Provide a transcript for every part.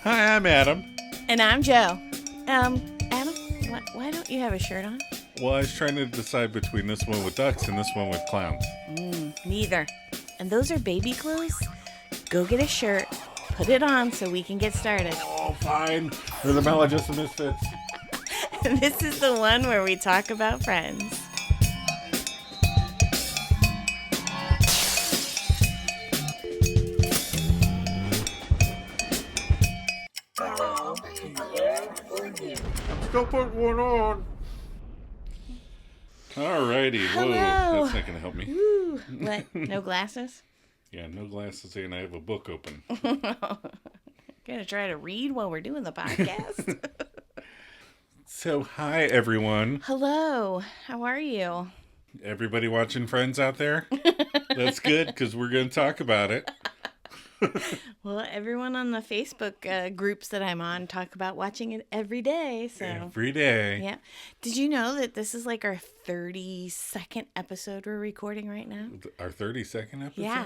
Hi, I'm Adam. And I'm Joe. Adam, why don't you have a shirt on? Well, I was trying to decide between this one with ducks and this one with clowns. Neither. And those are baby clothes? Go get a shirt, put it on so we can get started. Oh, fine. They're the Maladjusted Misfits. This is the one where we talk about friends. Still put one on. Alrighty. Hello. Whoa, that's not going to help me. Woo. What? No glasses? Yeah, no glasses and I have a book open. Gonna try to read while we're doing the podcast. So, hi, everyone. Hello. How are you? Everybody watching Friends out there? That's good, because we're going to talk about it. Well, everyone on the Facebook groups that I'm on talk about watching it every day. So Every day. yeah. Did you know that this is like our 32nd episode we're recording right now? Our 32nd episode? Yeah,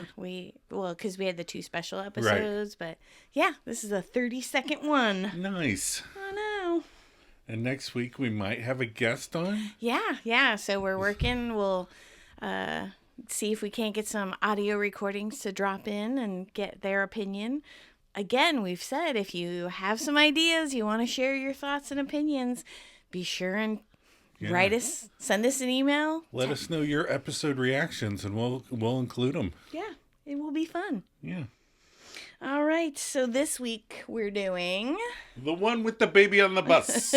because we had the 2 special episodes, but yeah, this is the 32nd one. Nice. I know. And next week we might have a guest on? Yeah. So we're working. We'll see if we can't get some audio recordings to drop in and get their opinion. Again, we've said if you have some ideas, you want to share your thoughts and opinions, be sure and write us, send us an email. Let us know your episode reactions and we'll include them. Yeah, it will be fun. Yeah. All right, so this week we're doing... The one with the baby on the bus.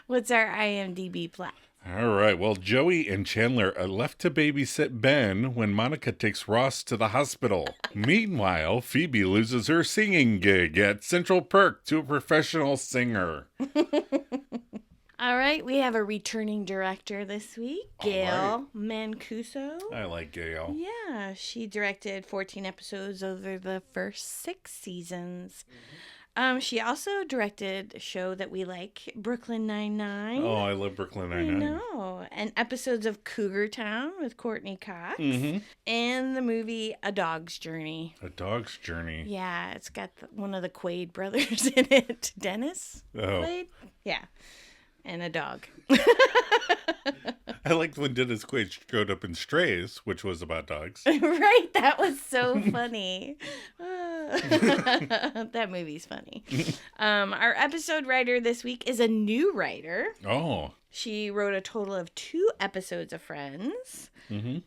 What's our IMDb plot? All right. Well, Joey and Chandler are left to babysit Ben when Monica takes Ross to the hospital. Meanwhile, Phoebe loses her singing gig at Central Perk to a professional singer. All right, we have a returning director this week, Gail right. Mancuso. I like Gail. Yeah, she directed 14 episodes over the first 6 seasons. She also directed a show that we like, Brooklyn Nine-Nine. Oh, I love Brooklyn Nine-Nine. I know. And episodes of Cougar Town with Courtney Cox. Mm-hmm. And the movie A Dog's Journey. A Dog's Journey. Yeah, it's got one of the Quaid brothers in it. Dennis Quaid? Yeah. And a dog. I liked when Dennis Quaid showed up in Strays, which was about dogs. Right, that was so funny. That movie's funny. Our episode writer this week is a new writer. Oh. She wrote a total of 2 episodes of Friends,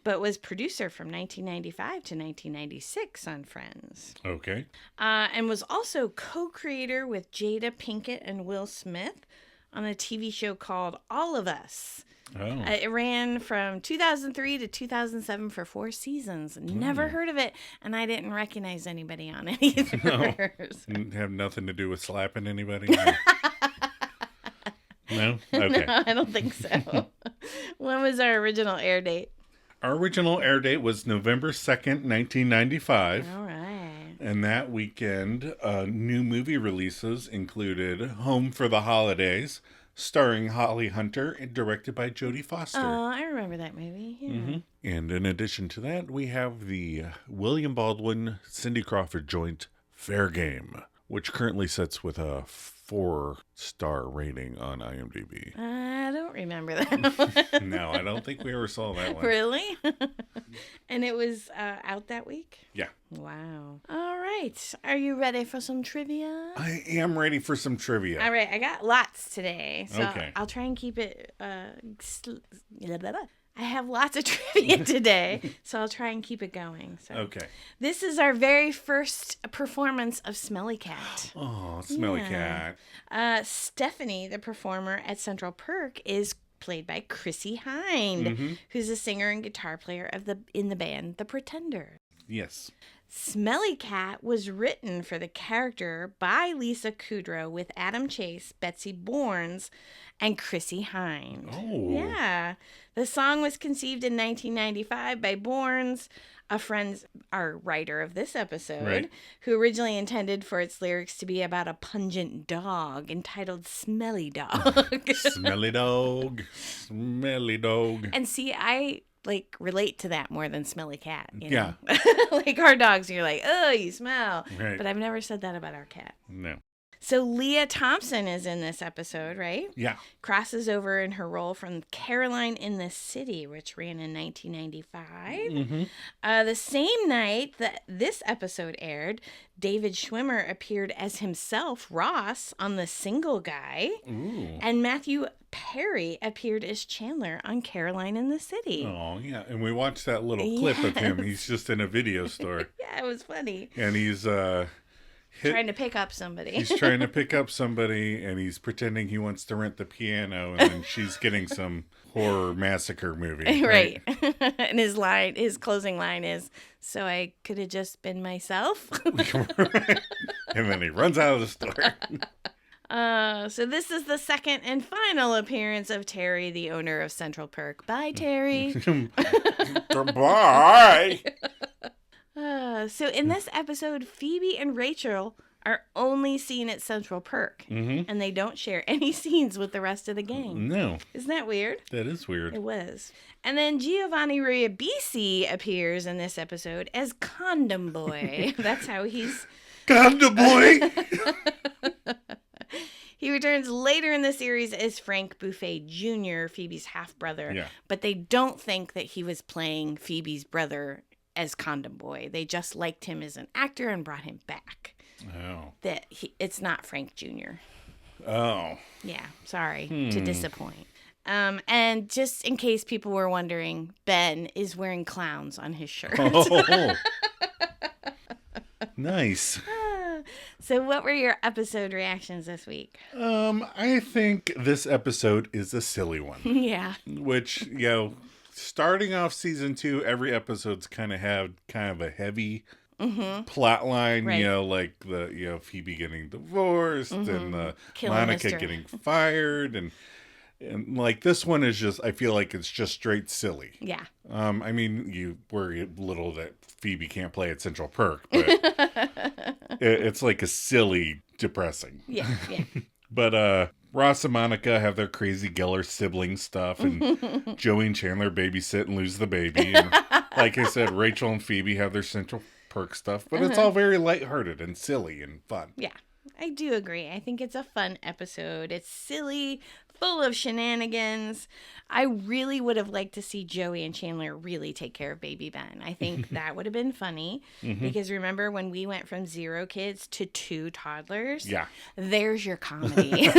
but was producer from 1995 to 1996 on Friends. Okay. And was also co-creator with Jada Pinkett and Will Smith on a TV show called All of Us. Oh. It ran from 2003 to 2007 for 4 seasons. Never heard of it, and I didn't recognize anybody on it either. No. Didn't have nothing to do with slapping anybody? No? Okay. No, I don't think so. When was our original air date? Our original air date was November 2nd, 1995. All right. And that weekend, new movie releases included Home for the Holidays, starring Holly Hunter and directed by Jodie Foster. Oh, I remember that movie. Yeah. And in addition to that, we have the William Baldwin, Cindy Crawford joint Fair Game, which currently sits with a 4-star rating on IMDb. I don't remember that one. No, I don't think we ever saw that one. Really? And it was out that week? Yeah. Wow. All right. Are you ready for some trivia? I am ready for some trivia. All right. I got lots today. So Okay. I'll try and keep it... I have lots of trivia today, so I'll try and keep it going. So. Okay. This is our very first performance of Smelly Cat. Oh, Smelly Cat. Stephanie, the performer at Central Perk, is played by Chrissy Hind, who's a singer and guitar player in the band The Pretender. Yes. Smelly Cat was written for the character by Lisa Kudrow with Adam Chase, Betsy Bournes, and Chrissy Hind. Oh. Yeah. The song was conceived in 1995 by Bournes, our writer of this episode, right, who originally intended for its lyrics to be about a pungent dog entitled Smelly Dog. Smelly dog. Smelly dog. And see, I like relate to that more than smelly cat. You Yeah. know? Like our dogs, you're like, oh, you smell. Right. But I've never said that about our cat. No. So Leah Thompson is in this episode, right? Yeah. Crosses over in her role from Caroline in the City, which ran in 1995. The same night that this episode aired, David Schwimmer appeared as himself, Ross, on The Single Guy. Ooh. And Matthew Perry appeared as Chandler on Caroline in the City. Oh, yeah. And we watched that little clip of him. He's just in a video store. Yeah, it was funny. And he's Trying to pick up somebody. He's trying to pick up somebody, and he's pretending he wants to rent the piano, and then she's getting some horror massacre movie. Right. And his closing line is, so I could have just been myself. And then he runs out of the store. So this is the second and final appearance of Terry, the owner of Central Perk. Bye, Terry. Goodbye. So in this episode, Phoebe and Rachel are only seen at Central Perk, and they don't share any scenes with the rest of the gang. No. Isn't that weird? That is weird. It was. And then Giovanni Ribisi appears in this episode as Condom Boy. That's how he's... Condom Boy! He returns later in the series as Frank Buffet Jr., Phoebe's half-brother. Yeah. But they don't think that he was playing Phoebe's brother as Condom Boy. They just liked him as an actor and brought him back. Oh. It's not Frank Jr. Oh. Yeah, sorry to disappoint. And just in case people were wondering, Ben is wearing clowns on his shirt. Oh. Nice. So what were your episode reactions this week? I think this episode is a silly one. Yeah. Which, starting off season 2, every episode's kind of a heavy plot line, Right. like the Phoebe getting divorced and Killing Monica Mr. getting fired, and like this one is just, I feel like it's just straight silly. Yeah. I mean, you worry a little that Phoebe can't play at Central Perk, but it's like a silly, depressing. Yeah. But Ross and Monica have their crazy Geller sibling stuff, and Joey and Chandler babysit and lose the baby. And like I said, Rachel and Phoebe have their Central Perk stuff, but it's all very lighthearted and silly and fun. Yeah, I do agree. I think it's a fun episode. It's silly, full of shenanigans. I really would have liked to see Joey and Chandler really take care of baby Ben. I think that would have been funny because remember when we went from 0 kids to 2 toddlers? Yeah. There's your comedy.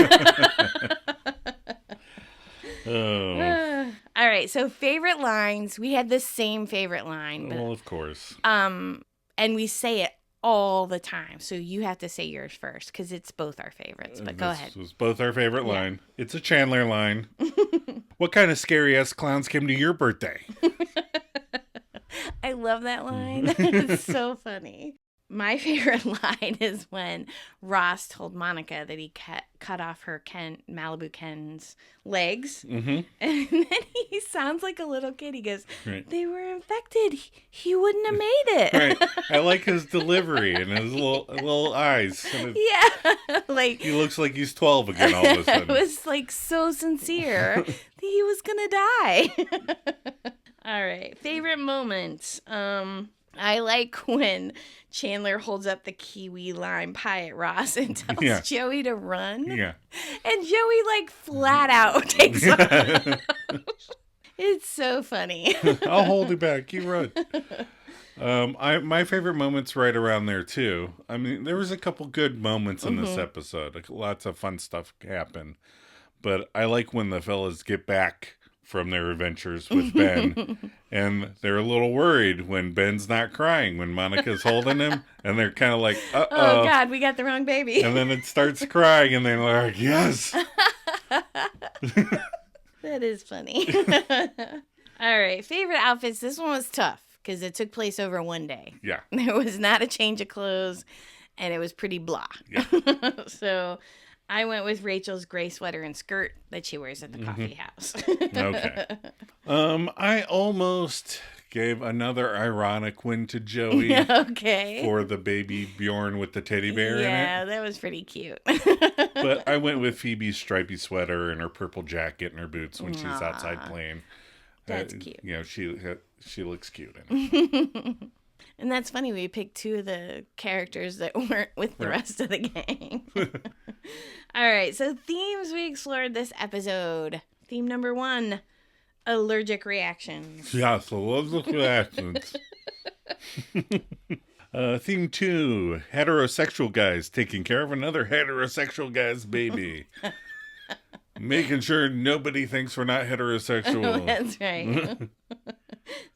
Oh. All right, so favorite lines. We had the same favorite line. Well, of course. And we say it all the time. So you have to say yours first because it's both our favorites. But go ahead. This was both our favorite line. It's a Chandler line. What kind of scary-ass clowns came to your birthday? I love that line. It's so funny. My favorite line is when Ross told Monica that he cut off her Malibu Ken's legs. And then he sounds like a little kid. He goes, They were infected. He wouldn't have made it. Right. I like his delivery and his little eyes. And Yeah. Like he looks like he's 12 again all of a sudden. It was like so sincere. He was going to die. All right. Favorite moments. I like when Chandler holds up the kiwi lime pie at Ross and tells Joey to run. Yeah. And Joey, like, flat out takes off. It's so funny. I'll hold you back. You run. My favorite moment's right around there, too. I mean, there was a couple good moments in this episode. Like, lots of fun stuff happened. But I like when the fellas get back from their adventures with Ben, and they're a little worried when Ben's not crying, when Monica's holding him, and they're kind of like, uh-oh. Oh, God, we got the wrong baby. And then it starts crying, and they're like, yes. That is funny. All right, favorite outfits. This one was tough, because it took place over one day. Yeah. There was not a change of clothes, and it was pretty blah. Yeah. So I went with Rachel's gray sweater and skirt that she wears at the coffee house. Okay. I almost gave another ironic win to Joey Okay. for the baby Bjorn with the teddy bear in it. Yeah, that was pretty cute. But I went with Phoebe's stripy sweater and her purple jacket and her boots when she's outside playing. That's cute. She looks cute in it. And that's funny. We picked two of the characters that weren't with the rest of the gang. All right. So themes we explored this episode. Theme number 1, allergic reactions. Yes, allergic reactions. Theme 2, heterosexual guys taking care of another heterosexual guy's baby. Making sure nobody thinks we're not heterosexual. That's right.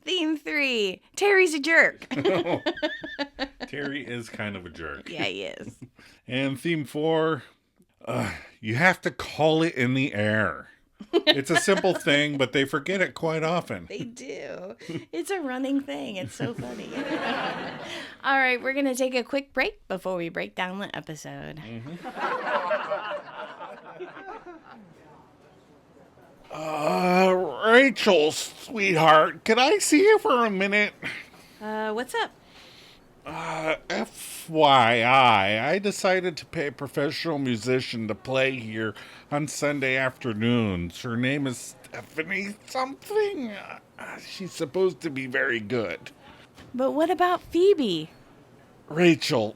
Theme 3, Terry's a jerk. Terry is kind of a jerk. Yeah, he is. And theme 4, you have to call it in the air. It's a simple thing, but they forget it quite often. They do. It's a running thing. It's so funny. All right, we're going to take a quick break before we break down the episode. Rachel, sweetheart, can I see you for a minute? What's up? FYI, I decided to pay a professional musician to play here on Sunday afternoons. Her name is Stephanie something. She's supposed to be very good. But what about Phoebe? Rachel,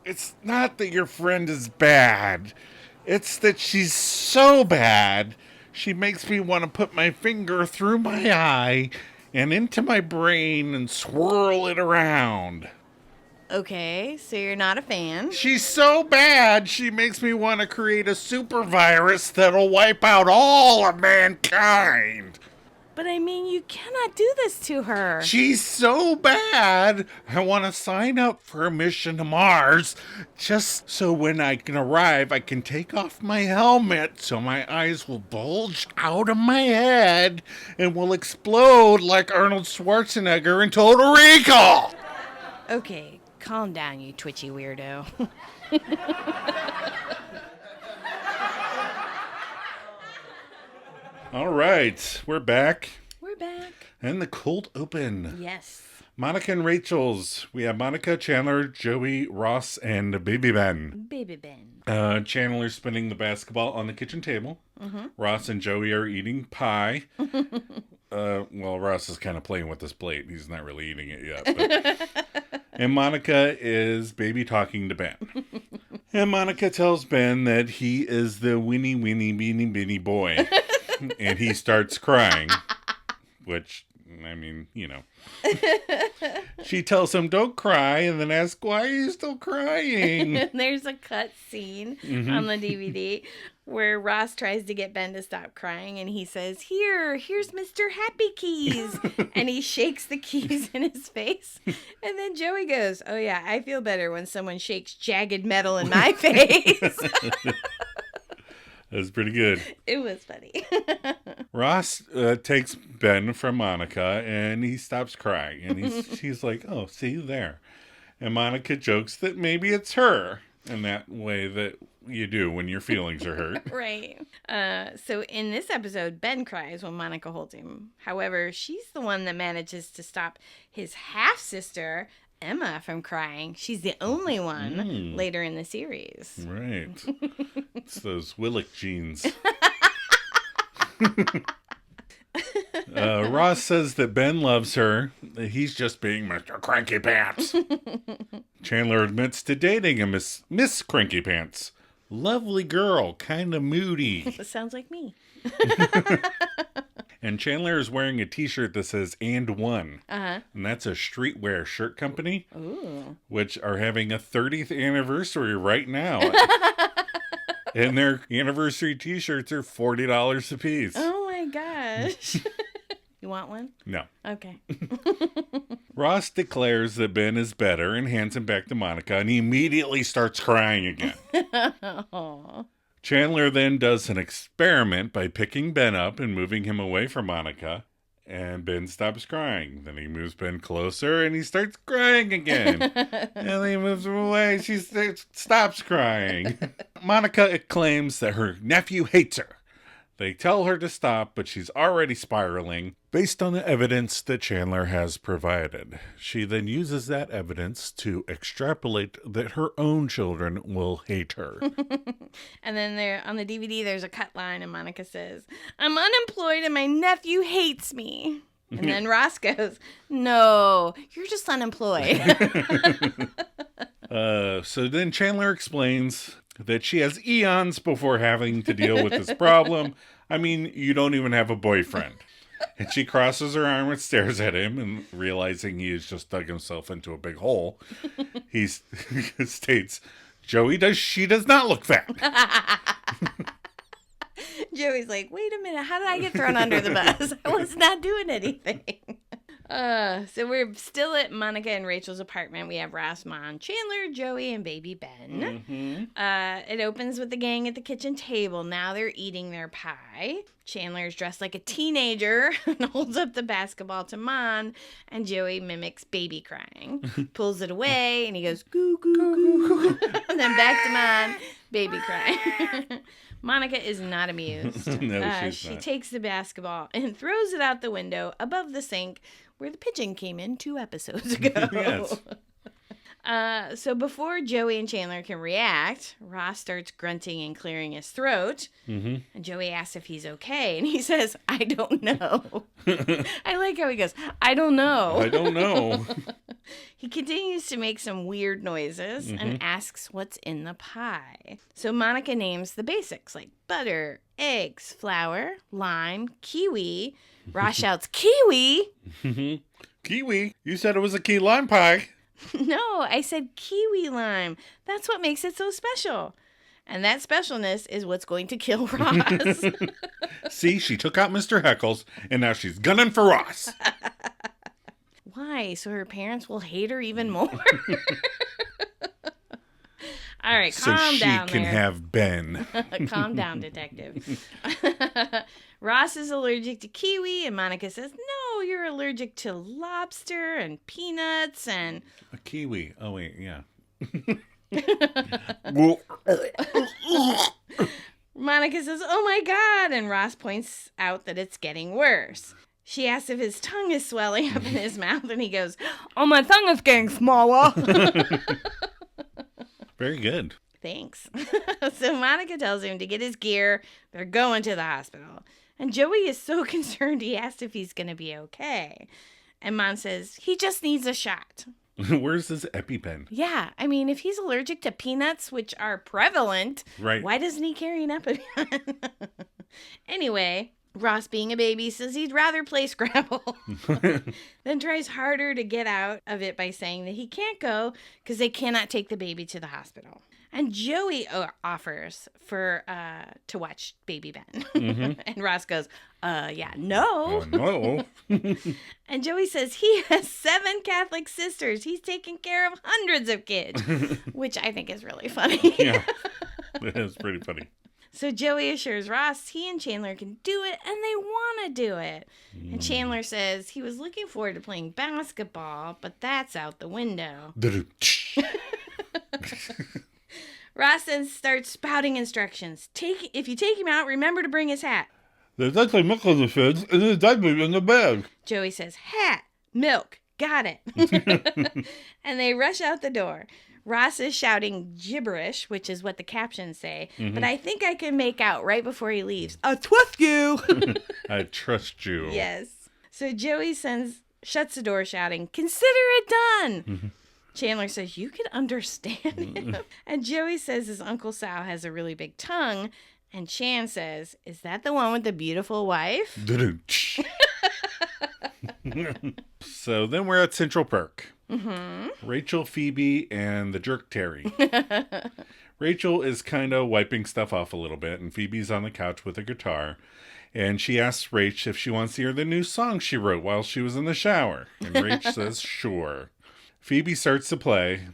it's not that your friend is bad. It's that she's so bad, she makes me want to put my finger through my eye and into my brain and swirl it around. Okay, so you're not a fan. She's so bad, she makes me want to create a super virus that'll wipe out all of mankind. But I mean, you cannot do this to her. She's so bad, I want to sign up for a mission to Mars, just so when I can arrive, I can take off my helmet so my eyes will bulge out of my head and will explode like Arnold Schwarzenegger in Total Recall. Okay, calm down, you twitchy weirdo. All right, we're back. We're back. And the cold open. Yes. Monica and Rachel's. We have Monica, Chandler, Joey, Ross, and Baby Ben. Baby Ben. Chandler's spinning the basketball on the kitchen table. Mm-hmm. Ross and Joey are eating pie. Well, Ross is kind of playing with this plate. He's not really eating it yet. But... And Monica is baby talking to Ben. And Monica tells Ben that he is the winnie, winnie, beanie, beanie boy. And he starts crying. Which, I mean, you know. She tells him, don't cry, and then asks, why are you still crying? There's a cut scene on the DVD where Ross tries to get Ben to stop crying, and he says, here's Mr. Happy Keys. And he shakes the keys in his face. And then Joey goes, oh yeah, I feel better when someone shakes jagged metal in my face. That was pretty good. It was funny. Ross takes Ben from Monica, and he stops crying. And she's like, oh, see you there. And Monica jokes that maybe it's her in that way that you do when your feelings are hurt. Right. So in this episode, Ben cries when Monica holds him. However, she's the one that manages to stop his half-sister, Emma, from crying. She's the only one later in the series. Right. It's those Willick genes. Ross says that Ben loves her. He's just being Mr. Cranky Pants. Chandler admits to dating a Miss Cranky Pants. Lovely girl, kind of moody. Sounds like me. And Chandler is wearing a t-shirt that says "and one." Uh-huh. And that's a streetwear shirt company. Ooh. Which are having a 30th anniversary right now. And their anniversary t-shirts are $40 a piece. Oh my gosh. You want one? No. Okay. Ross declares that Ben is better and hands him back to Monica, and he immediately starts crying again. Aww. Chandler then does an experiment by picking Ben up and moving him away from Monica, and Ben stops crying. Then he moves Ben closer, and he starts crying again. And then he moves him away, she stops crying. Monica claims that her nephew hates her, They tell her to stop, but she's already spiraling based on the evidence that Chandler has provided. She then uses that evidence to extrapolate that her own children will hate her. And then there on the DVD, there's a cut line, and Monica says, "I'm unemployed and my nephew hates me." And then Ross goes, "No, you're just unemployed." So then Chandler explains that she has eons before having to deal with this problem. I mean, you don't even have a boyfriend. And she crosses her arm and stares at him, and realizing he has just dug himself into a big hole, he states, she does not look fat. Joey's like, "Wait a minute, how did I get thrown under the bus? I was not doing anything." So we're still at Monica and Rachel's apartment. We have Ross, Mom, Chandler, Joey, and baby Ben. Mm-hmm. It opens with the gang at the kitchen table. Now they're eating their pie. Chandler's dressed like a teenager and holds up the basketball to Mon, and Joey mimics baby crying. Pulls it away, and he goes, "Goo, goo, goo." And then back to Mon, baby crying. Monica is not amused. No, she not. takes the basketball and throws it out the window above the sink where the pigeon came in 2 episodes ago. Yes. So before Joey and Chandler can react, Ross starts grunting and clearing his throat. Mm-hmm. And Joey asks if he's okay. And he says, "I don't know." I like how he goes, "I don't know." I don't know. He continues to make some weird noises and asks what's in the pie. So Monica names the basics like butter, eggs, flour, lime, kiwi. Ross shouts, "Kiwi?" Kiwi? You said it was a key lime pie. "No, I said kiwi lime. That's what makes it so special." And that specialness is what's going to kill Ross. See, she took out Mr. Heckles, and now she's gunning for Ross. Why? So her parents will hate her even more? All right, calm down So she can there. have Ben. Calm down, detective. Ross is allergic to kiwi, and Monica says, "No, you're allergic to lobster and peanuts and..." A kiwi. Oh, wait, yeah. Monica says, "Oh my God," and Ross points out that it's getting worse. She asks if his tongue is swelling up in his mouth, and he goes, "Oh, my tongue is getting smaller." Very good. Thanks. So Monica tells him to get his gear. They're going to the hospital. And Joey is so concerned he asked if he's going to be okay. And Mom says, "He just needs a shot." Where's his EpiPen? Yeah, I mean, if he's allergic to peanuts, which are prevalent, Right. why doesn't he carry an EpiPen? Anyway, Ross, being a baby, says he'd rather play Scrabble. Then tries harder to get out of it by saying that he can't go because they cannot take the baby to the hospital. And Joey offers to watch baby Ben. And Ross goes, yeah, no. No. And Joey says he has 7 Catholic sisters. He's taken care of hundreds of kids, which I think is really funny. Yeah, that is pretty funny. So Joey assures Ross he and Chandler can do it, and they want to do it. And Chandler says he was looking forward to playing basketball, but that's out the window. Ross then starts spouting instructions. If you take him out, remember to bring his hat. There's actually milk on the fence, and there's diapers in the bag. Joey says, "Hat, milk, got it." And they rush out the door. Ross is shouting gibberish, which is what the captions say, but I think I can make out right before he leaves, "I trust you." I trust you. Yes. So Joey shuts the door shouting, "Consider it done." Chandler says, "You can understand him." And Joey says his Uncle Sal has a really big tongue. And Chan says, "Is that the one with the beautiful wife?" So then we're at Central Perk. Rachel, Phoebe, and the jerk Terry. Rachel is kind of wiping stuff off a little bit, and Phoebe's on the couch with a guitar. And she asks Rach if she wants to hear the new song she wrote while she was in the shower. And Rach says, sure. Phoebe starts to play.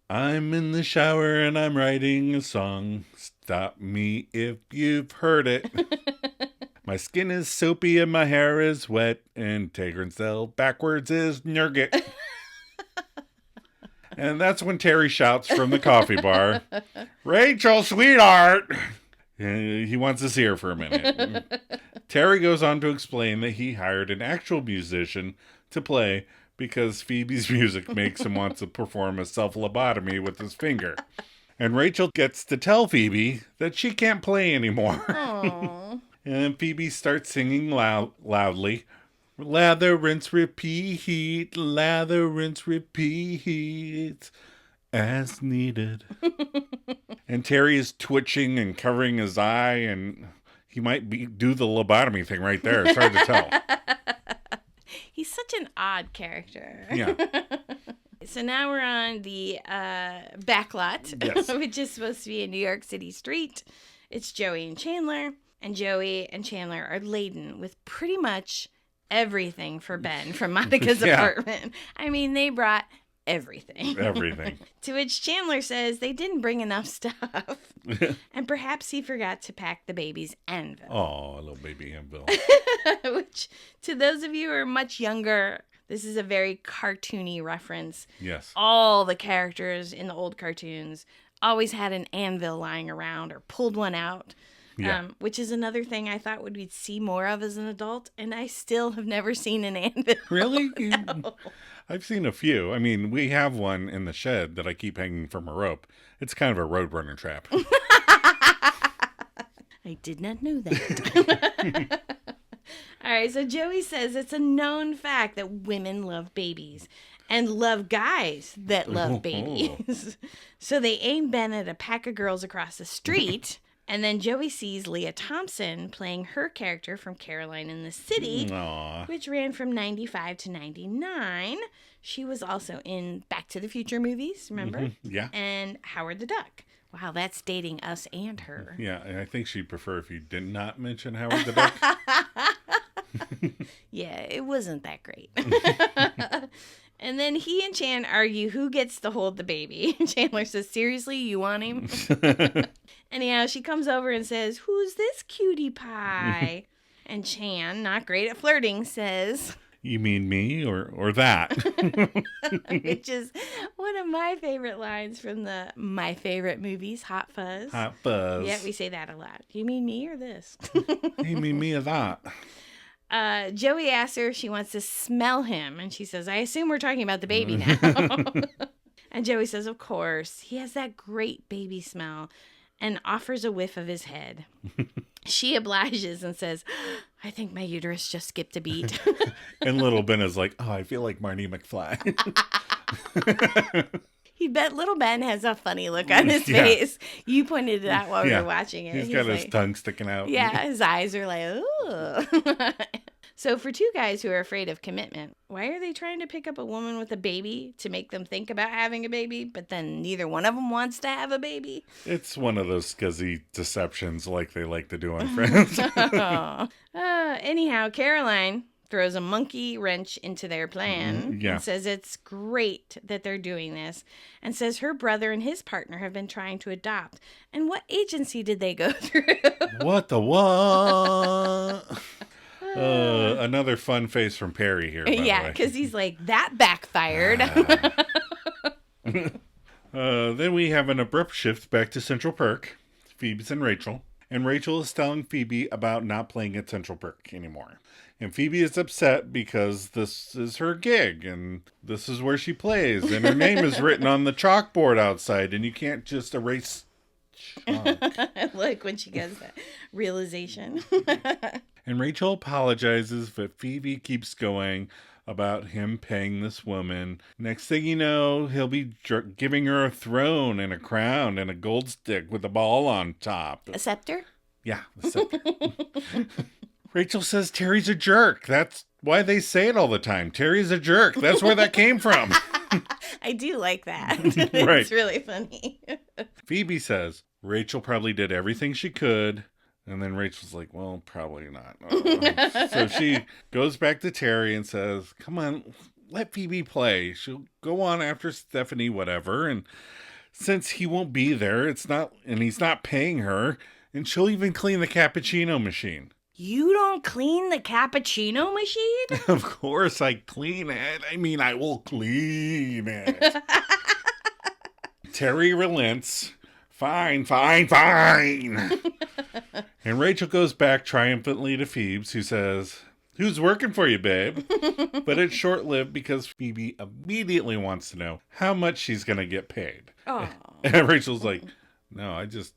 I'm in the shower and I'm writing a song. Stop me if you've heard it. My skin is soapy and my hair is wet. And Tegrenzel backwards is nurgit. And that's when Terry shouts from the coffee bar, Rachel, sweetheart, He wants to see her for a minute. Terry goes on to explain that he hired an actual musician to play because Phoebe's music makes him want to perform a self-lobotomy with his finger. And Rachel gets to tell Phoebe that she can't play anymore. And Phoebe starts singing loudly. Lather, rinse, repeat. Lather, rinse, repeat. As needed. And Terry is twitching and covering his eye, and he might do the lobotomy thing right there. It's hard to tell. He's such an odd character. Yeah. So now we're on the backlot, Yes. which is supposed to be a New York City street. It's Joey and Chandler, and Joey and Chandler are laden with pretty much everything for Ben from Monica's apartment. I mean, they brought everything. Everything. To which Chandler says they didn't bring enough stuff. And perhaps he forgot to pack the baby's anvil. Oh, a little baby anvil. Which, to those of you who are much younger, this is a very cartoony reference. Yes. All the characters in the old cartoons always had an anvil lying around or pulled one out. Yeah. Which is another thing I thought we'd see more of as an adult, and I still have never seen an anvil. Really? No. I've seen a few. I mean, we have one in the shed that I keep hanging from a rope. It's kind of a roadrunner trap. I did not know that. All right, so Joey says it's a known fact that women love babies and love guys that love babies. So they aim Ben at a pack of girls across the street. And then Joey sees Leah Thompson playing her character from Caroline in the City, Aww. which ran from 95 to 99. She was also in Back to the Future movies, remember? Mm-hmm. Yeah. And Howard the Duck. Wow, that's dating us and her. Yeah, and I think she'd prefer if you did not mention Howard the Duck. Yeah, it wasn't that great. And then he and Chan argue who gets to hold the baby. Chandler says, seriously, you want him? Anyhow, she comes over and says, who's this cutie pie? And Chan, not great at flirting, says... You mean me or that? Which is one of my favorite lines from my favorite movies, Hot Fuzz. Hot Fuzz. Yeah, we say that a lot. You mean me or this? You mean me or that? Joey asks her if she wants to smell him, and she says, I assume we're talking about the baby now. And Joey says, of course. He has that great baby smell, and offers a whiff of his head. She obliges and says, I think my uterus just skipped a beat. And little Ben is like, oh, I feel like Marty McFly. Little Ben has a funny look on his face. You pointed it out while we were watching it. He's got his tongue sticking out. Yeah, his eyes are like, ooh. So for two guys who are afraid of commitment, why are they trying to pick up a woman with a baby to make them think about having a baby, but then neither one of them wants to have a baby? It's one of those scuzzy deceptions like they like to do on Friends. Anyhow, Caroline throws a monkey wrench into their plan Yeah. and says it's great that they're doing this, and says her brother and his partner have been trying to adopt. And what agency did they go through? What the what? Another fun face from Perry here. Yeah, because he's like, that backfired. Then we have an abrupt shift back to Central Perk. Phoebe's and Rachel. And Rachel is telling Phoebe about not playing at Central Perk anymore. And Phoebe is upset because this is her gig and this is where she plays. And her name is written on the chalkboard outside and you can't just erase chalk. Like when she gets that realization. And Rachel apologizes, but Phoebe keeps going about him paying this woman. Next thing you know, he'll be giving her a throne and a crown and a gold stick with a ball on top. A scepter? Yeah, the scepter. Rachel says Terry's a jerk. That's why they say it all the time. Terry's a jerk. That's where that came from. I do like that. Right. It's really funny. Phoebe says Rachel probably did everything she could. And then Rachel's like, well, probably not. So she goes back to Terry and says, come on, let Phoebe play. She'll go on after Stephanie, whatever. And since he won't be there, he's not paying her. And she'll even clean the cappuccino machine. You don't clean the cappuccino machine? Of course I clean it. I mean, I will clean it. Terry relents, Fine, fine, fine. And Rachel goes back triumphantly to Phoebe, who says, who's working for you, babe? But it's short-lived because Phoebe immediately wants to know how much she's going to get paid. Oh. And Rachel's like, no, I just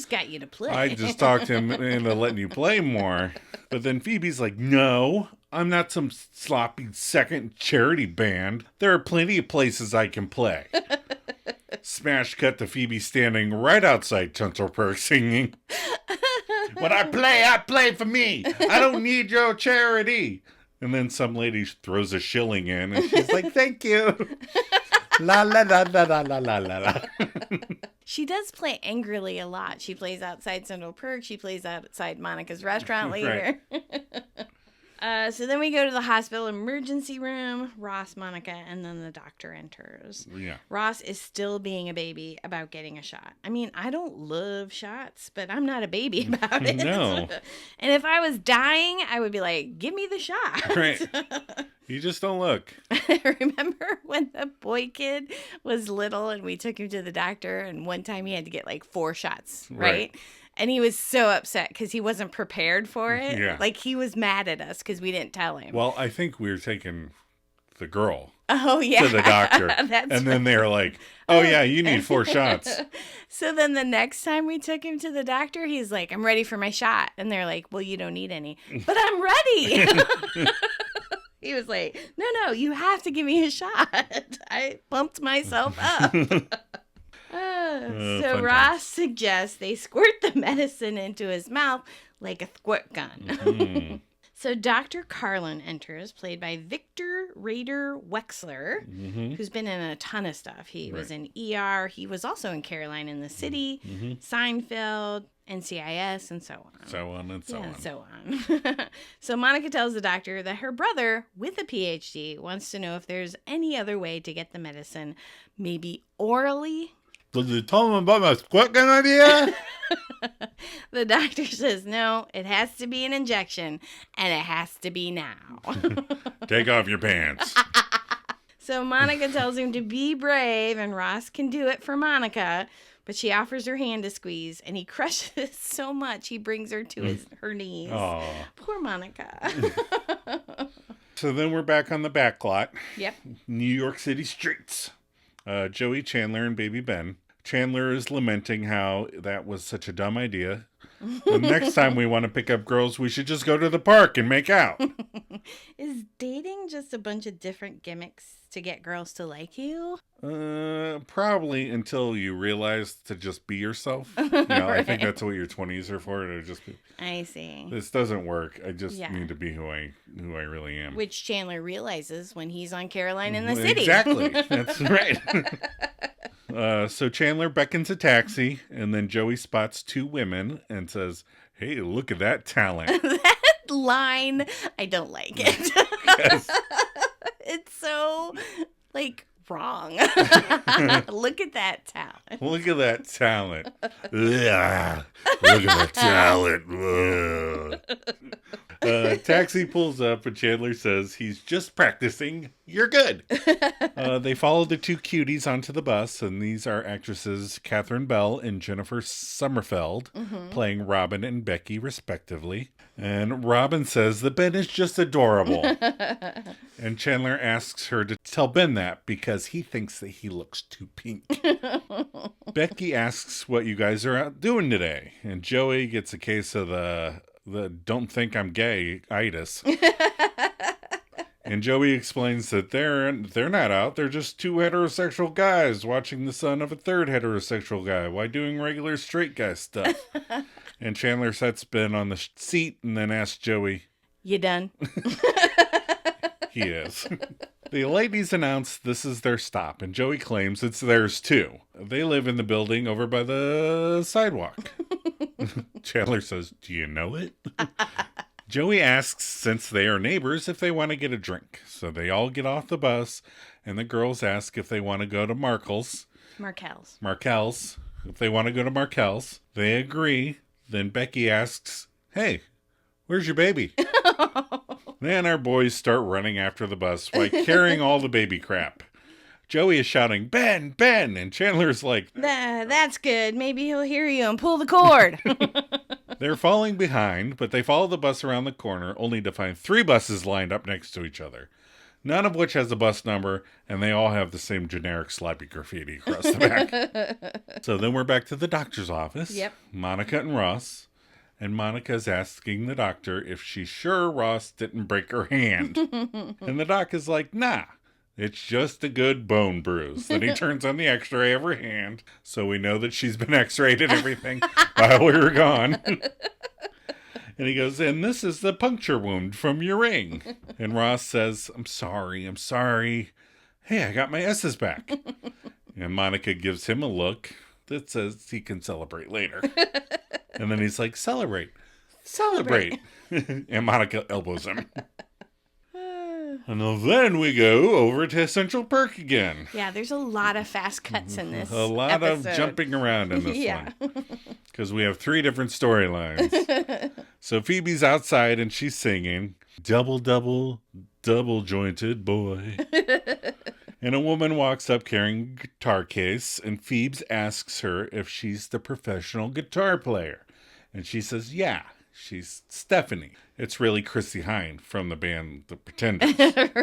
got you to play. I just talked him into letting you play more. But then Phoebe's like, no, I'm not some sloppy second charity band. There are plenty of places I can play. Smash cut to Phoebe standing right outside Central Perk singing, when I play for me. I don't need your charity. And then some lady throws a shilling in and she's like, thank you. La la la la la la la la. She does play angrily a lot. She plays outside Central Perk. She plays outside Monica's restaurant later. So then we go to the hospital emergency room. Ross, Monica, and then the doctor enters. Yeah. Ross is still being a baby about getting a shot. I mean, I don't love shots, but I'm not a baby about it. No. And if I was dying, I would be like, give me the shot. Right. You just don't look. Remember when the boy kid was little and we took him to the doctor and one time he had to get like 4 shots, right? And he was so upset because he wasn't prepared for it. Yeah. Like he was mad at us because we didn't tell him. Well, I think we were taking the girl Oh, yeah. to the doctor. That's and then they're like, oh, yeah, you need 4 shots. So then the next time we took him to the doctor, he's like, I'm ready for my shot. And they're like, well, you don't need any. But I'm ready. He was like, no, you have to give me a shot. I pumped myself up. So Ross suggests they squirt the medicine into his mouth like a squirt gun. Mm-hmm. So Dr. Carlin enters, played by Victor Rader Wexler, who's been in a ton of stuff. He was in ER. He was also in Caroline in the City, Seinfeld, NCIS, and so on. So on and so on. So on. So Monica tells the doctor that her brother, with a PhD, wants to know if there's any other way to get the medicine, maybe orally. Did you tell him about my squirt gun idea? The doctor says, no, it has to be an injection, and it has to be now. Take off your pants. So Monica tells him to be brave, and Ross can do it for Monica, but she offers her hand to squeeze, and he crushes so much he brings her to her knees. Oh. Poor Monica. So then we're back on the back lot. Yep. New York City streets. Joey, Chandler, and baby Ben. Chandler is lamenting how that was such a dumb idea. The next time we want to pick up girls, we should just go to the park and make out. Is dating just a bunch of different gimmicks to get girls to like you? Probably until you realize to just be yourself. You know, Right. I think that's what your 20s are for. To just be, I see. this doesn't work. I just Yeah. need to be who I really am. Which Chandler realizes when he's on Caroline in the City. Exactly. That's right. So Chandler beckons a taxi, and then Joey spots 2 women and says, hey, look at that talent. That line, I don't like it. Yes. It's so, like, wrong. Look at that talent. Look at that talent. Ugh. Look at that talent. Taxi pulls up and Chandler says he's just practicing. You're good. They follow the 2 cuties onto the bus, and these are actresses Catherine Bell and Jennifer Sommerfeld, playing Robin and Becky respectively. And Robin says that Ben is just adorable. And Chandler asks her to tell Ben that because he thinks that he looks too pink. Becky asks what you guys are out doing today, and Joey gets a case of the don't think I'm gay-itis. And Joey explains that they're not out. They're just 2 heterosexual guys watching the son of a 3rd heterosexual guy while doing regular straight guy stuff. And Chandler sets Ben on the seat and then asks Joey, You done? he is. The ladies announce this is their stop, and Joey claims it's theirs too. They live in the building over by the sidewalk. Chandler says, do you know it? Joey asks, since they are neighbors, if they want to get a drink. So they all get off the bus, and the girls ask if they want to go to Markell's. If they want to go to Markell's. They agree. Then Becky asks, hey, where's your baby? Then our boys start running after the bus while carrying all the baby crap. Joey is shouting, Ben, Ben, and Chandler's like, That's good. Maybe he'll hear you and pull the cord. they're falling behind, but they follow the bus around the corner only to find 3 buses lined up next to each other. None of which has a bus number, and they all have the same generic sloppy graffiti across the back. So then we're back to the doctor's office. Yep. Monica and Ross. And Monica's asking the doctor if she's sure Ross didn't break her hand. And the doc is like, nah, it's just a good bone bruise. Then he turns on the x-ray of her hand, so we know that she's been x-rayed and everything while we were gone. And he goes, and this is the puncture wound from your ring. And Ross says, I'm sorry. Hey, I got my S's back. And Monica gives him a look that says he can celebrate later. And then he's like, Celebrate. And Monica elbows him. And then we go over to Central Perk again. Yeah, there's a lot of fast cuts in this A lot episode. of jumping around in this one. Because we have 3 different storylines. So Phoebe's outside and she's singing, double, double, double jointed boy. And a woman walks up carrying a guitar case, and Phoebe asks her if she's the professional guitar player. And she says, yeah, she's Stephanie. It's really Chrissy Hine from the band The Pretenders.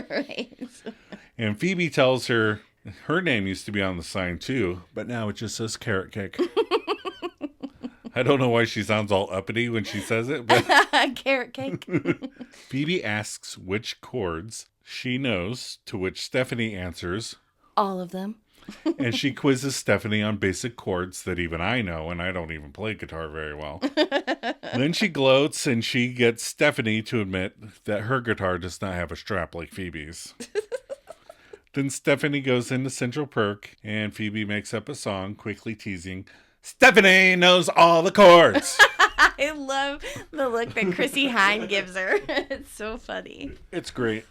Right. And Phoebe tells her name used to be on the sign too, but now it just says Carrot Cake. I don't know why she sounds all uppity when she says it, but Carrot Cake. Phoebe asks which chords she knows, to which Stephanie answers, all of them. And she quizzes Stephanie on basic chords that even I know, and I don't even play guitar very well. Then she gloats, and she gets Stephanie to admit that her guitar does not have a strap like Phoebe's. Then Stephanie goes into Central Perk, and Phoebe makes up a song, quickly teasing, Stephanie knows all the chords. I love the look that Chrissy Hine gives her. It's so funny. It's great.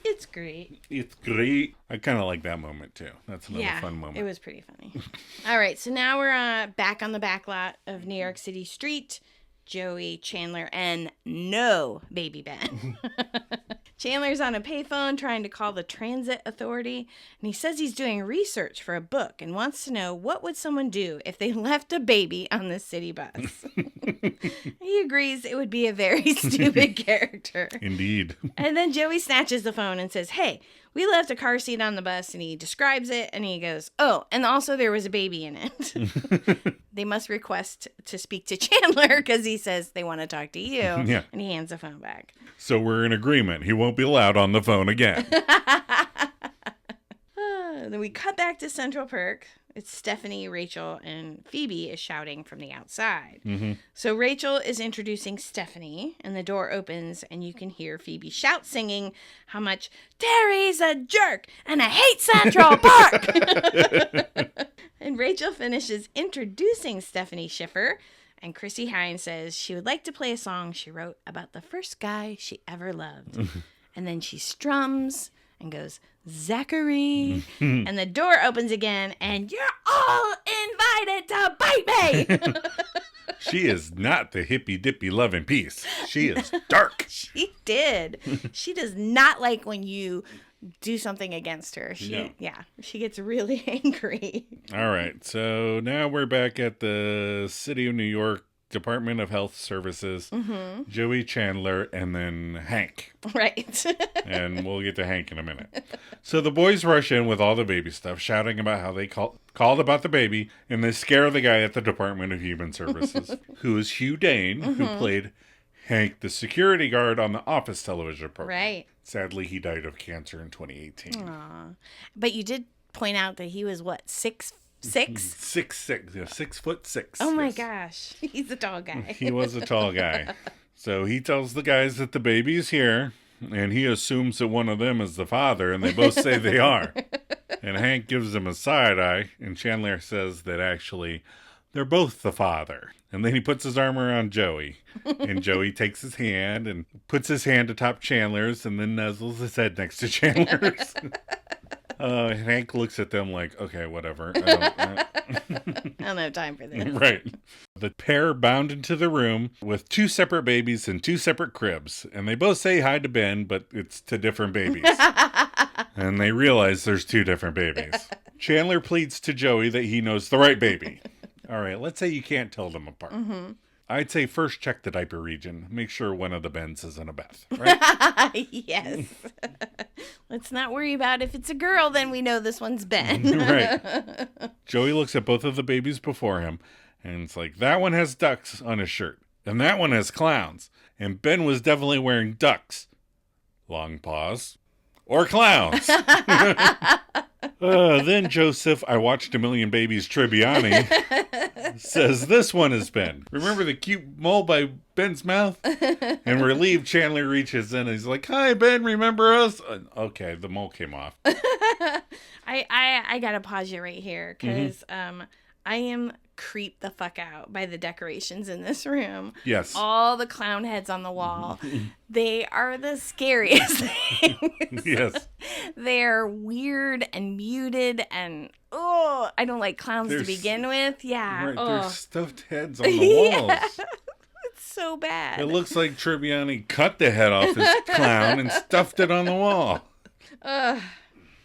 It's great. It's great. I kind of like that moment, too. That's another fun moment. It was pretty funny. All right, so now we're back on the back lot of New York City Street. Joey, Chandler, and no baby Ben. Chandler's on a payphone trying to call the transit authority, and he says he's doing research for a book and wants to know what would someone do if they left a baby on the city bus. He agrees it would be a very stupid character. Indeed. And then Joey snatches the phone and says, hey, we left a car seat on the bus, and he describes it, and he goes, oh, and also there was a baby in it. They must request to speak to Chandler because he says they want to talk to you. Yeah. And he hands the phone back. So we're in agreement. He won't be allowed on the phone again. Then we cut back to Central Perk. It's Stephanie, Rachel, and Phoebe is shouting from the outside. Mm-hmm. So Rachel is introducing Stephanie, and the door opens, and you can hear Phoebe shout, singing how much Terry's a jerk, and I hate Central Park. And Rachel finishes introducing Stephanie Schiffer, and Chrissy Hine says she would like to play a song she wrote about the first guy she ever loved. And then she strums and goes, Zachary. And the door opens again, and you're all invited to bite me. She is not the hippy-dippy love and peace. She is dark. She did. She does not like when you do something against her. She gets really angry. All right, so now we're back at the City of New York Department of Health Services, Joey, Chandler, and then Hank. Right. And we'll get to Hank in a minute. So the boys rush in with all the baby stuff, shouting about how they called about the baby, and they scare the guy at the Department of Human Services, who is Hugh Dane, who played Hank, the security guard on the Office television program. Right. Sadly, he died of cancer in 2018. Aw. But you did point out that he was, what, 6'6"? 6'6", yeah, 6'6". Oh my gosh. He's a tall guy. He was a tall guy. So he tells the guys that the baby is here, and he assumes that one of them is the father, and they both say they are. And Hank gives them a side eye, and Chandler says that actually they're both the father. And then he puts his arm around Joey, and Joey takes his hand and puts his hand atop Chandler's, and then nuzzles his head next to Chandler's. Hank looks at them like, okay, whatever. I don't have time for this. Right. The pair bound into the room with 2 separate babies in 2 separate cribs. And they both say hi to Ben, but it's to different babies. And they realize there's two different babies. Chandler pleads to Joey that he knows the right baby. All right, let's say you can't tell them apart. Mm-hmm. I'd say first check the diaper region. Make sure one of the Bens isn't a Beth, right? Yes. Let's not worry about if it's a girl, then we know this one's Ben. Right. Joey looks at both of the babies before him, and it's like, that one has ducks on his shirt, and that one has clowns. And Ben was definitely wearing ducks. Long pause. Or clowns. Then Joseph, I watched a million babies Tribbiani, says this one is Ben. Remember the cute mole by Ben's mouth? And relieved, Chandler reaches in and he's like, hi, Ben, remember us? Okay, the mole came off. I gotta pause you right here because I am creeped the fuck out by the decorations in this room. Yes. All the clown heads on the wall. They are the scariest things. Yes. They're weird and muted and I don't like clowns to begin with. Yeah. Right, there's stuffed heads on the walls. Yeah. It's so bad. It looks like Tribbiani cut the head off his clown and stuffed it on the wall.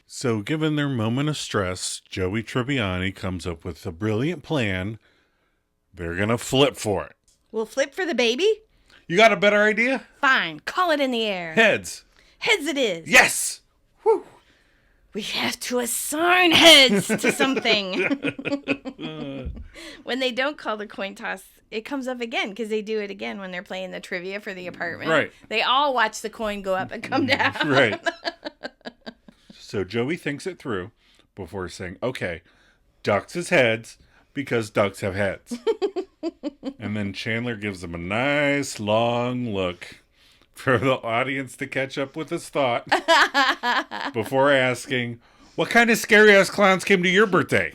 So, given their moment of stress, Joey Tribbiani comes up with a brilliant plan. They're going to flip for it. We'll flip for the baby? You got a better idea? Fine. Call it in the air. Heads. Heads it is. Yes! Woo! We have to assign heads to something. When they don't call the coin toss, it comes up again because they do it again when they're playing the trivia for the apartment. Right. They all watch the coin go up and come down. Right. So Joey thinks it through before saying, okay, ducks is heads because ducks have heads. And then Chandler gives him a nice long look for the audience to catch up with his thought before asking, what kind of scary-ass clowns came to your birthday?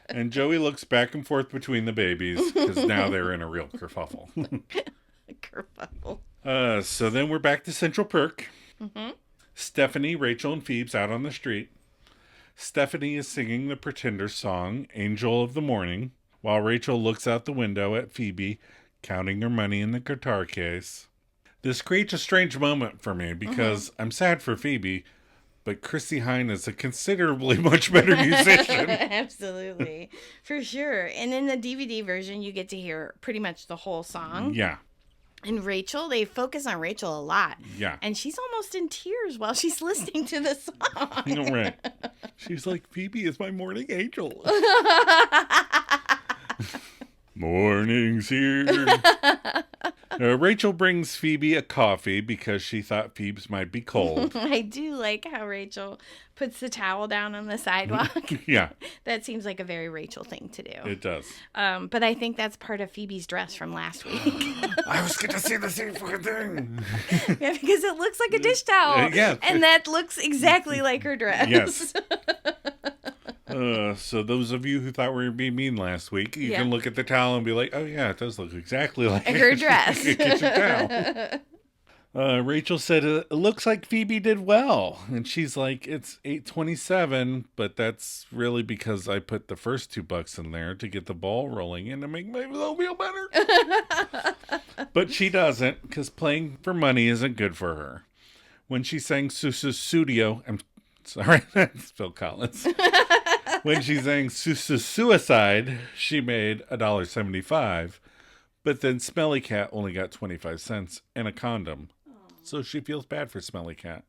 And Joey looks back and forth between the babies because now they're in a real kerfuffle. Kerfuffle. So then we're back to Central Perk. Mm-hmm. Stephanie, Rachel, and Phoebe's out on the street. Stephanie is singing the Pretenders song, Angel of the Morning, while Rachel looks out the window at Phoebe, counting her money in the guitar case. This creates a strange moment for me because I'm sad for Phoebe, but Chrissy Hine is a considerably much better musician. Absolutely. For sure. And in the DVD version, you get to hear pretty much the whole song. Yeah. And Rachel, they focus on Rachel a lot. Yeah. And she's almost in tears while she's listening to the song. You know, right. She's like, Phoebe is my morning angel. Morning's here. Rachel brings Phoebe a coffee because she thought Phoebe's might be cold. I do like how Rachel puts the towel down on the sidewalk. Yeah. That seems like a very Rachel thing to do. It does. But I think that's part of Phoebe's dress from last week. I was going to say the same fucking thing. Yeah, because it looks like a dish towel. Yeah. And that looks exactly like her dress. Yes. So those of you who thought we were being mean last week, you can look at the towel and be like, oh yeah, it does look exactly like her dress. Kitchen towel. Rachel said, it looks like Phoebe did well. And she's like, it's $8.27, but that's really because I put the first $2 in there to get the ball rolling and to make myself feel better. But she doesn't, because playing for money isn't good for her. When she sang Studio, I'm sorry, that's Phil Collins. When she sang Suicide, she made $1.75. But then Smelly Cat only got 25 cents and a condom. So she feels bad for Smelly Cat.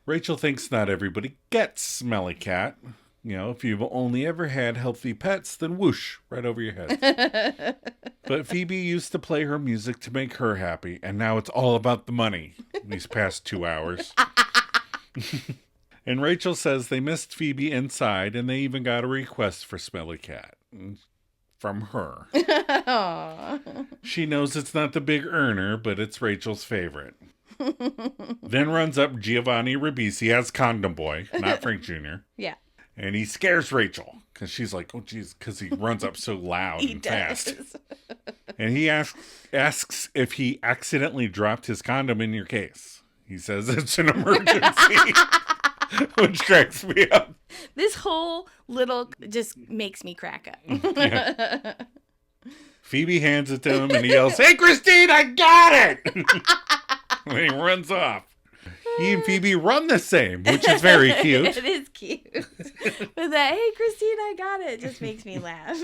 Rachel thinks not everybody gets Smelly Cat. You know, if you've only ever had healthy pets, then whoosh, right over your head. But Phoebe used to play her music to make her happy, and now it's all about the money these past 2 hours. And Rachel says they missed Phoebe inside, and they even got a request for Smelly Cat from her. She knows it's not the big earner, but it's Rachel's favorite. Then runs up Giovanni Ribisi as Condom Boy, not Frank Jr. Yeah. And he scares Rachel, because she's like, oh, geez, because he runs up so loud and fast. And he asks if he accidentally dropped his condom in your case. He says it's an emergency. Which cracks me up. This whole little just makes me crack up. Yeah. Phoebe hands it to him and he yells, hey, Christine, I got it! And he runs off. he and Phoebe run the same, which is very cute. It is cute. But that, hey, Christine, I got it, just makes me laugh.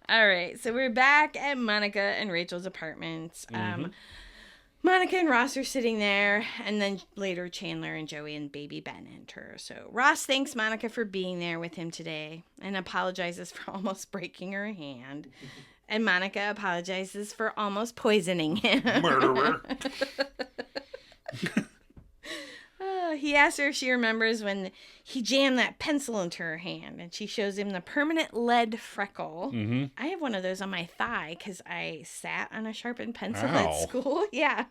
All right, so we're back at Monica and Rachel's apartment. Monica and Ross are sitting there, and then later Chandler and Joey and baby Ben enter. So Ross thanks Monica for being there with him today and apologizes for almost breaking her hand. And Monica apologizes for almost poisoning him. Murderer. He asks her if she remembers when he jammed that pencil into her hand, and she shows him the permanent lead freckle. I have one of those on my thigh because I sat on a sharpened pencil at school. Yeah.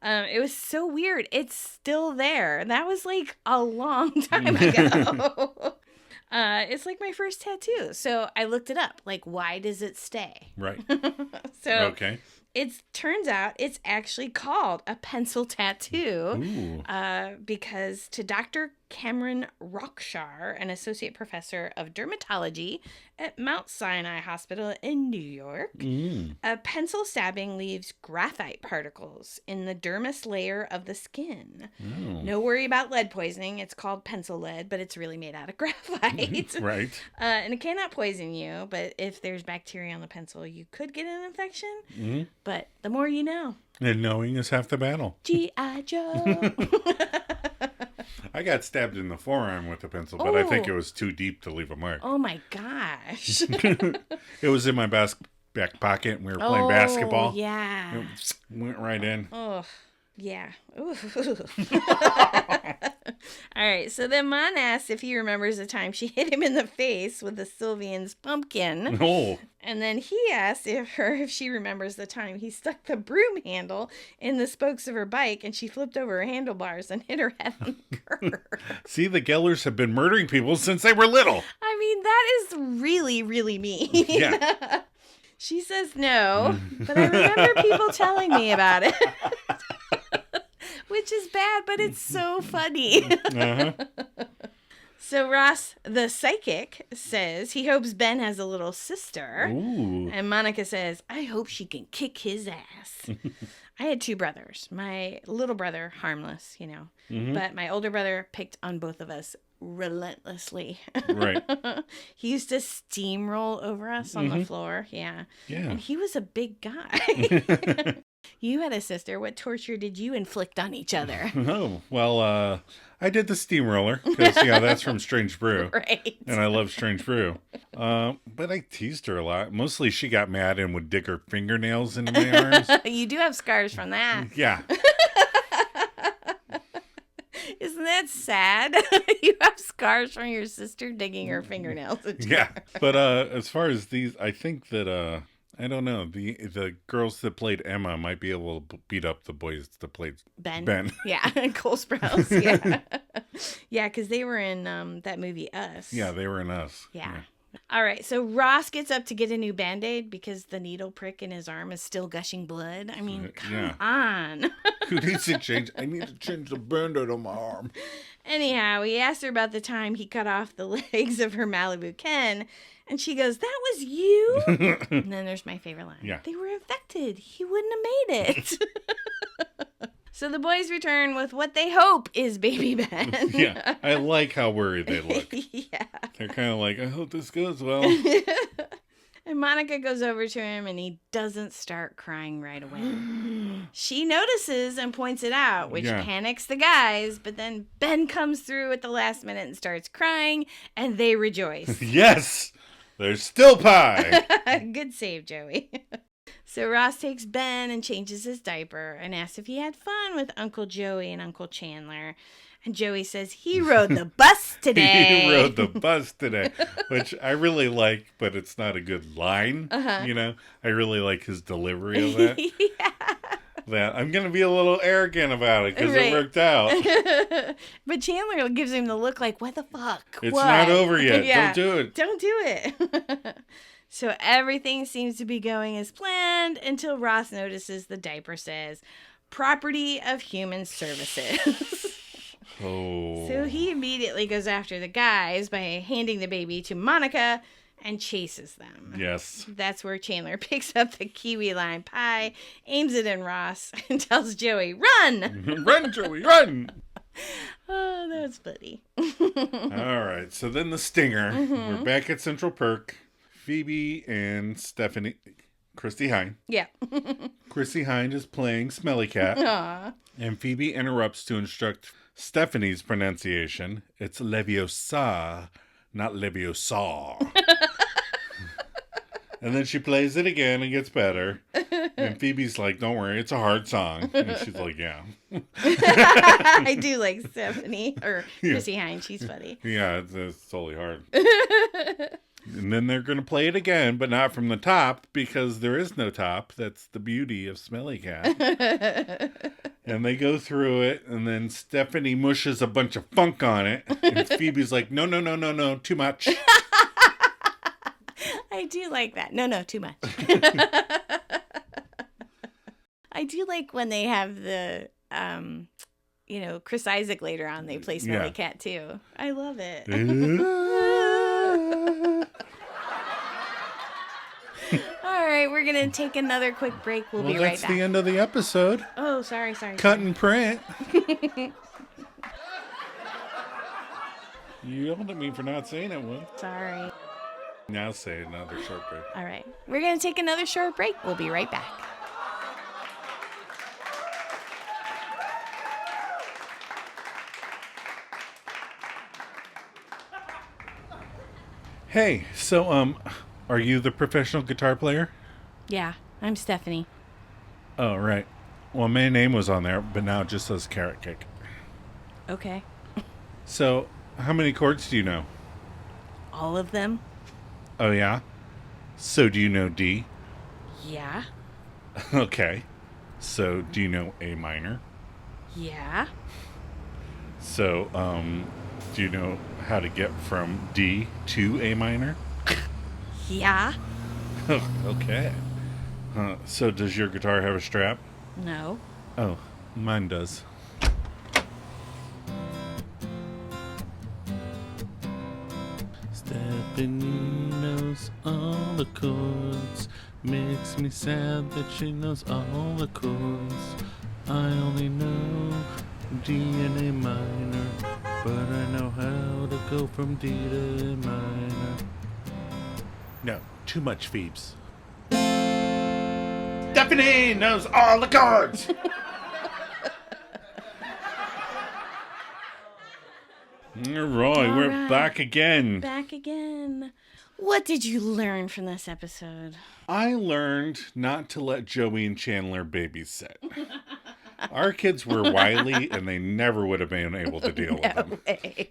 It was so weird. It's still there. That was like a long time ago. It's like my first tattoo. So I looked it up. Like, why does it stay? Right. Okay. It turns out it's actually called a pencil tattoo because to Dr. Cameron Rockshar, an associate professor of dermatology at Mount Sinai Hospital in New York, a pencil stabbing leaves graphite particles in the dermis layer of the skin. No worry about lead poisoning. It's called pencil lead, but it's really made out of graphite. Right. And it cannot poison you, but if there's bacteria on the pencil, you could get an infection. But the more you know. And knowing is half the battle. G.I. Joe. I got stabbed in the forearm with a pencil, but I think it was too deep to leave a mark. Oh, my gosh. It was in my back pocket, and we were playing basketball. Yeah. It went right in. Oh, yeah. All right, so then Mon asks if he remembers the time she hit him in the face with the Sylvian's pumpkin. Oh. And then he asks if she remembers the time he stuck the broom handle in the spokes of her bike and she flipped over her handlebars and hit her head on the curb. See, the Gellers have been murdering people since they were little. I mean, that is really, really mean. Yeah. She says no, but I remember people telling me about it. Which is bad, but it's so funny. So Ross, the psychic, says he hopes Ben has a little sister. Ooh. And Monica says, I hope she can kick his ass. I had two brothers. My little brother, harmless, but my older brother picked on both of us relentlessly. Right. He used to steamroll over us on the floor. Yeah. And he was a big guy. You had a sister. What torture did you inflict on each other? Oh, well, I did the steamroller because, that's from Strange Brew. Right. And I love Strange Brew. But I teased her a lot. Mostly she got mad and would dig her fingernails into my arms. You do have scars from that. Yeah. Isn't that sad? You have scars from your sister digging her fingernails into Yeah. But as far as these, I think that... I don't know. The girls that played Emma might be able to beat up the boys that played Ben. Yeah, Cole Sprouse. Yeah. Yeah, because they were in that movie Us. Yeah, they were in Us. Yeah. All right, so Ross gets up to get a new Band-Aid because the needle prick in his arm is still gushing blood. I mean, come on. Who needs to change? I need to change the Band-Aid on my arm. Anyhow, he asked her about the time he cut off the legs of her Malibu Ken, and she goes, that was you? And then there's my favorite line. Yeah. They were infected. He wouldn't have made it. So the boys return with what they hope is baby Ben. Yeah, I like how worried they look. Yeah. They're kind of like, I hope this goes well. And Monica goes over to him and he doesn't start crying right away. She notices and points it out, which panics the guys. But then Ben comes through at the last minute and starts crying and they rejoice. Yes, there's still pie. Good save, Joey. So Ross takes Ben and changes his diaper and asks if he had fun with Uncle Joey and Uncle Chandler. And Joey says he rode the bus today. He rode the bus today, which I really like, but it's not a good line. I really like his delivery of that. Yeah. That I'm going to be a little arrogant about it because it worked out. But Chandler gives him the look like, what the fuck? It's not over yet. Yeah. Don't do it. Don't do it. So everything seems to be going as planned until Ross notices the diaper says, property of human services. Oh. So he immediately goes after the guys by handing the baby to Monica and chases them. Yes. That's where Chandler picks up the kiwi lime pie, aims it in Ross, and tells Joey, "Run!" Run, Joey, run! Oh, that's funny. All right, so then the stinger. We're back at Central Perk. Phoebe and Stephanie, Christy Hine. Yeah. Christy Hine is playing Smelly Cat. Aw. And Phoebe interrupts to instruct Stephanie's pronunciation. It's Leviosa, not Leviosa. And then she plays it again and gets better. And Phoebe's like, don't worry, it's a hard song. And she's like, yeah. I do like Stephanie, or Chrissy Hines. She's funny. Yeah, it's totally hard. And then they're going to play it again, but not from the top, because there is no top. That's the beauty of Smelly Cat. And they go through it, and then Stephanie mushes a bunch of funk on it. And Phoebe's like, no, too much. I do like that. No, too much. I do like when they have the, Chris Isaac later on. They play Smelly Cat too. I love it. All right, we're going to take another quick break. We'll be right back. That's the end of the episode. Oh, sorry. Cut and print. You yelled at me for not saying it once. Sorry. Now say another short break. All right. We're going to take another short break. We'll be right back. Hey, so, are you the professional guitar player? Yeah, I'm Stephanie. Oh, right. Well, my name was on there, but now it just says Carrot Cake. Okay. So, how many chords do you know? All of them? Oh, yeah? So, do you know D? Yeah. Okay. So, do you know A minor? Yeah. So, do you know how to get from D to A minor? Yeah. Okay. So, does your guitar have a strap? No. Oh, mine does. Stephanie knows all the chords. Makes me sad that she knows all the chords. I only know D and A minor, but I know how to go from D to A minor. No, too much Phoebes. Stephanie knows all the chords! All right, we're back again. Back again. What did you learn from this episode? I learned not to let Joey and Chandler babysit. Our kids were wily, and they never would have been able to deal with them. Way.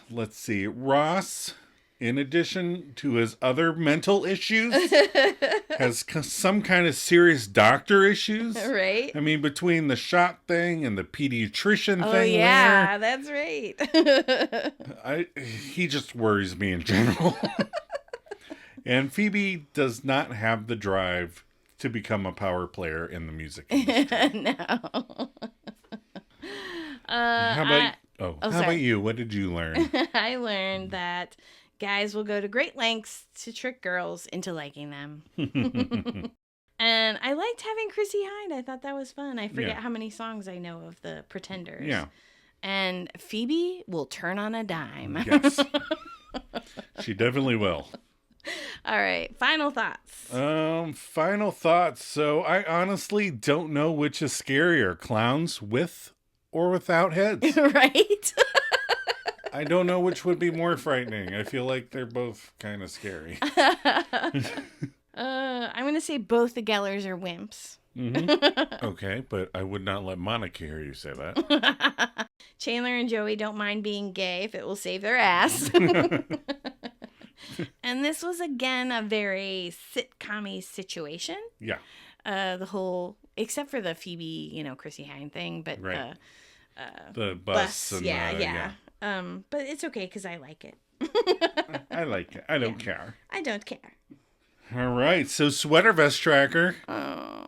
Let's see. Ross, in addition to his other mental issues, has some kind of serious doctor issues. Right? I mean, between the shot thing and the pediatrician thing. Oh, yeah, that's right. He just worries me in general. And Phoebe does not have the drive to become a power player in the music industry. No. How about you? What did you learn? I learned that guys will go to great lengths to trick girls into liking them. And I liked having Chrissy Hine. I thought that was fun. I forget how many songs I know of the Pretenders. Yeah. And Phoebe will turn on a dime. Yes. She definitely will. All right. Final thoughts. Final thoughts. So I honestly don't know which is scarier, clowns with or without heads. Right? I don't know which would be more frightening. I feel like they're both kind of scary. I'm going to say both the Gellers are wimps. Mm-hmm. Okay, but I would not let Monica hear you say that. Chandler and Joey don't mind being gay if it will save their ass. And this was, again, a very sitcom-y situation. Yeah. The whole, except for the Phoebe, Chrissy Hine thing, but right. The bus. And yeah. But it's okay because I like it. I like it. I don't care. I don't care. All right. So Sweater Vest Tracker. Oh,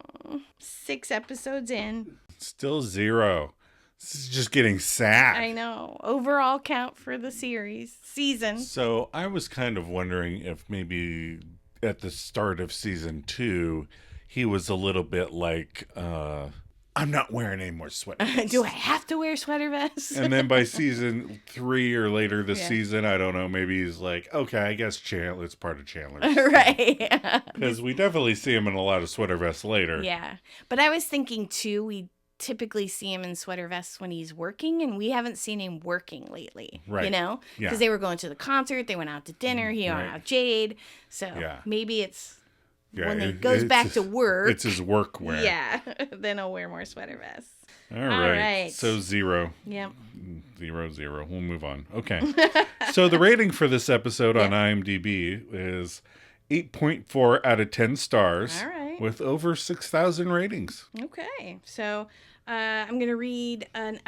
6 episodes in. Still 0. This is just getting sad. I know. Overall count for the season. So I was kind of wondering if maybe at the start of season 2, he was a little bit like, I'm not wearing any more sweater vests. Do I have to wear sweater vests? And then by season 3 or later this season, I don't know, maybe he's like, okay, I guess Chandler, it's part of Chandler's. Right. Because we definitely see him in a lot of sweater vests later. Yeah. But I was thinking, too, we typically see him in sweater vests when he's working, and we haven't seen him working lately. Right. You know? Yeah. Because they were going to the concert, they went out to dinner, he went out Jade. So maybe it's when he goes back to work. It's his work wear. Yeah. Then he'll wear more sweater vests. All right. So 0. Yep. 0, 0. We'll move on. Okay. So the rating for this episode on IMDb is 8.4 out of 10 stars. All right. With over 6,000 ratings. Okay. So I'm going to read an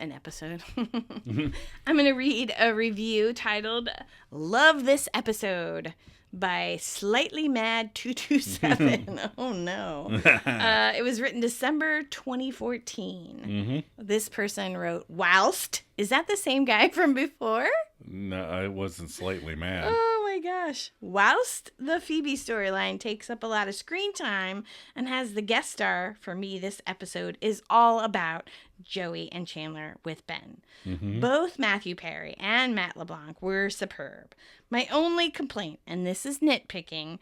episode. I'm going to read a review titled Love This Episode by Slightly Mad 227. Oh, no. It was written December 2014. Mm-hmm. This person wrote, whilst. Is that the same guy from before? No, it wasn't Slightly Mad. Oh, my gosh. Whilst the Phoebe storyline takes up a lot of screen time and has the guest star, for me, this episode is all about Joey and Chandler with Ben. Mm-hmm. Both Matthew Perry and Matt LeBlanc were superb. My only complaint, and this is nitpicking,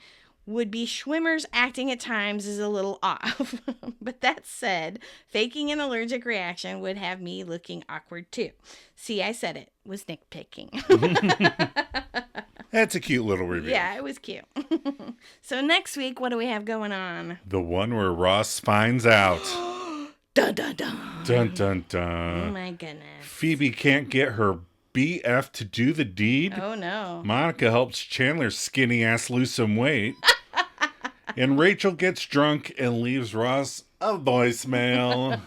would be Schwimmer's acting at times is a little off. But that said, faking an allergic reaction would have me looking awkward too. See, I said it was nitpicking. That's a cute little review. Yeah, it was cute. So next week, what do we have going on? The one where Ross finds out. Dun, dun, dun. Dun, dun, dun. Oh, my goodness. Phoebe can't get her BF to do the deed. Oh, no. Monica helps Chandler's skinny ass lose some weight. And Rachel gets drunk and leaves Ross a voicemail.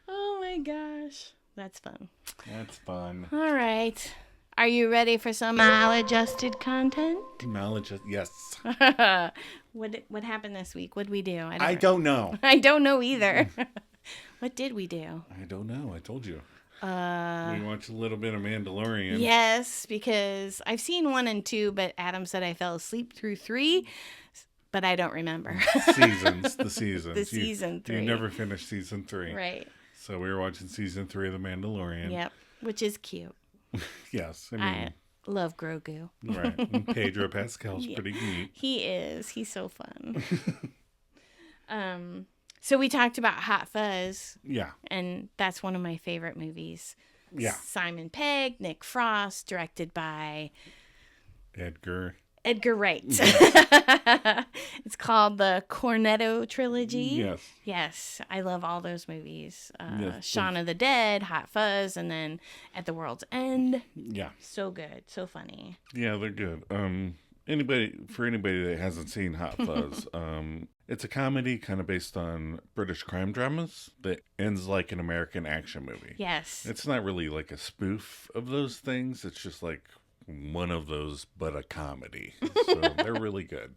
Oh, my gosh. That's fun. That's fun. All right. Are you ready for some maladjusted content? Yes. What happened this week? What did we do? I don't know. I don't know either. What did we do? I don't know. I told you. We watched a little bit of Mandalorian. Yes, because I've seen 1 and 2, but Adam said I fell asleep through 3, but I don't remember. The seasons. The season 3. You never finished season 3. Right. So we were watching season 3 of The Mandalorian. Yep, which is cute. Yes. I love Grogu. Right. And Pedro Pascal's pretty neat. He is. He's so fun. So we talked about Hot Fuzz. Yeah. And that's one of my favorite movies. Yeah. Simon Pegg, Nick Frost, directed by Edgar Wright. It's called the Cornetto Trilogy. Yes. Yes. I love all those movies. Yes. Shaun of the Dead, Hot Fuzz, and then At the World's End. Yeah. So good. So funny. Yeah, they're good. Anybody that hasn't seen Hot Fuzz, it's a comedy kind of based on British crime dramas that ends like an American action movie. Yes. It's not really like a spoof of those things. It's just like one of those, but a comedy. So they're really good.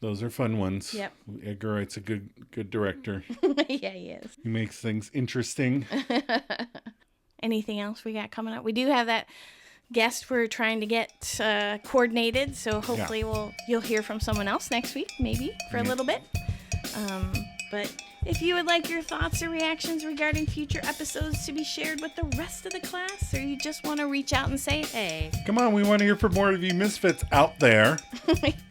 Those are fun ones. Yep. Edgar Wright's a good director. Yeah, he is. He makes things interesting. Anything else we got coming up? We do have that guest we're trying to get coordinated, so hopefully you'll hear from someone else next week, maybe for a little bit. But if you would like your thoughts or reactions regarding future episodes to be shared with the rest of the class, or you just want to reach out and say hey, come on, we want to hear from more of you misfits out there.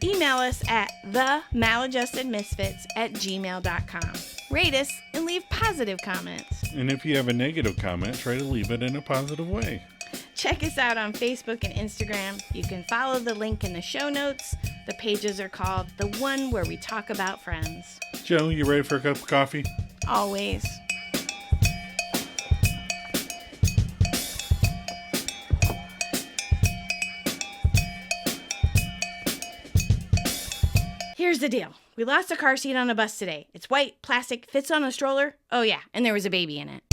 Email us at themaladjustedmisfits@gmail.com. Rate us and leave positive comments. And if you have a negative comment, try to leave it in a positive way. Check us out on Facebook and Instagram. You can follow the link in the show notes. The pages are called The One Where We Talk About Friends. Joe, you ready for a cup of coffee? Always. Here's the deal. We lost a car seat on a bus today. It's white, plastic, fits on a stroller. Oh yeah, and there was a baby in it.